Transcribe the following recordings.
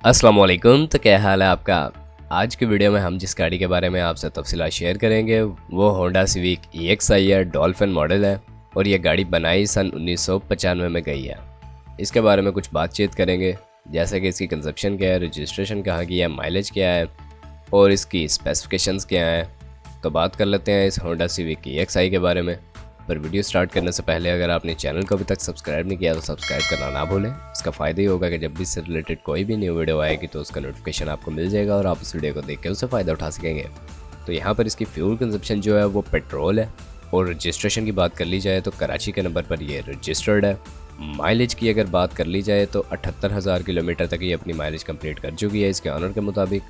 अस्सलाम वालेकुम। तो क्या हाल है आपका। आज की वीडियो में हम जिस गाड़ी के बारे में आपसे तफसीलात शेयर करेंगे वो होंडा सिविक EXI है, डॉल्फिन मॉडल है और ये गाड़ी बनाई सन 1995 में गई है। इसके बारे में कुछ बातचीत करेंगे, जैसे कि इसकी कंजप्शन क्या है, रजिस्ट्रेशन कहाँ की है, माइलेज क्या है और इसकी स्पेसिफिकेशंस क्या हैं। तो बात कर लेते हैं इस होंडा सिविक EXI के बारे में। पर वीडियो स्टार्ट करने से पहले अगर आपने चैनल को अभी तक सब्सक्राइब नहीं किया तो सब्सक्राइब करना ना भूलें। इसका फ़ायदा ही होगा कि जब भी इससे रिलेटेड कोई भी न्यू वीडियो आएगी तो उसका नोटिफिकेशन आपको मिल जाएगा और आप उस वीडियो को देख के उससे फ़ायदा उठा सकेंगे। तो यहाँ पर इसकी फ्यूल कंजप्शन जो है वो पेट्रोल है और रजिस्ट्रेशन की बात कर ली जाए तो कराची के नंबर पर ये रजिस्टर्ड है। माइलेज की अगर बात कर ली जाए तो 78,000 किलोमीटर तक ये अपनी माइलेज कंप्लीट कर चुकी है इसके ऑनर के मुताबिक।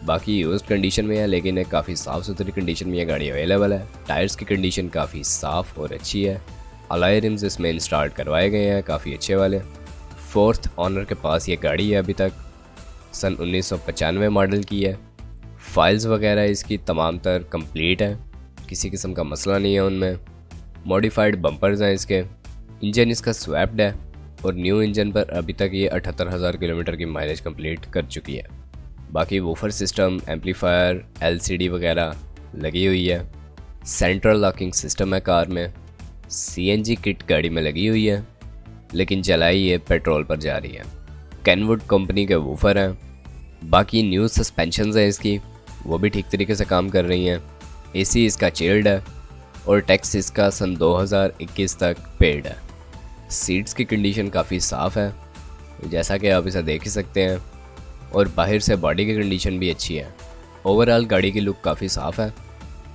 बाकी यूज्ड कंडीशन में है लेकिन एक काफ़ी साफ़ सुथरी कंडीशन में ये गाड़ी अवेलेबल है। टायर्स की कंडीशन काफ़ी साफ़ और अच्छी है। अलॉय रिम्स इसमें इंस्टॉल करवाए गए हैं काफ़ी अच्छे वाले। फोर्थ ऑनर के पास ये गाड़ी है, अभी तक सन 1995 मॉडल की है। फाइल्स वगैरह इसकी तमाम तर कंप्लीट है, किसी किस्म का मसला नहीं है उनमें। मॉडिफाइड बम्पर्स हैं इसके। इंजन इसका स्वैप्ड है और न्यू इंजन पर अभी तक ये 78,000 किलोमीटर की माइलेज कंप्लीट कर चुकी है। बाकी वूफर सिस्टम, एम्पलीफायर, LCD वगैरह लगी हुई है। सेंट्रल लॉकिंग सिस्टम है कार में। CNG किट गाड़ी में लगी हुई है लेकिन चलाई ये पेट्रोल पर जा रही है। कैनवुड कंपनी के वूफर हैं। बाकी न्यू सस्पेंशंस हैं इसकी, वो भी ठीक तरीके से काम कर रही हैं। AC इसका चिल्ड है और टैक्स इसका सन 2021 तक पेड है। सीट्स की कंडीशन काफ़ी साफ़ है, जैसा कि आप इसे देख ही सकते हैं, और बाहर से बॉडी की कंडीशन भी अच्छी है। ओवरऑल गाड़ी की लुक काफ़ी साफ़ है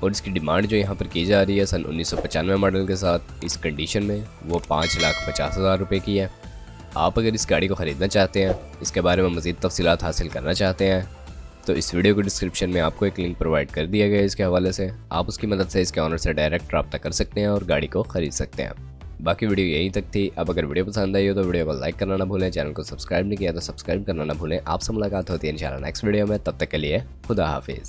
और इसकी डिमांड जो यहाँ पर की जा रही है सन 1995 मॉडल के साथ इस कंडीशन में वो 5,50,000 रुपये की है। आप अगर इस गाड़ी को ख़रीदना चाहते हैं, इसके बारे में मज़ीद तफसीलात हासिल करना चाहते हैं तो इस वीडियो को डिस्क्रिप्शन में आपको एक लिंक प्रोवाइड कर दिया गया है इसके हवाले से। आप उसकी मदद से इसके ऑनर से डायरेक्ट रब्ता कर सकते हैं और गाड़ी को ख़रीद सकते हैं। बाकी वीडियो यहीं तक थी। अब अगर वीडियो पसंद आई हो तो वीडियो को लाइक करना ना भूलें, चैनल को सब्सक्राइब नहीं किया तो सब्सक्राइब करना ना भूलें। आपसे मुलाकात होती है इंशाल्लाह नेक्स्ट वीडियो में, तब तक के लिए खुदा हाफिज़।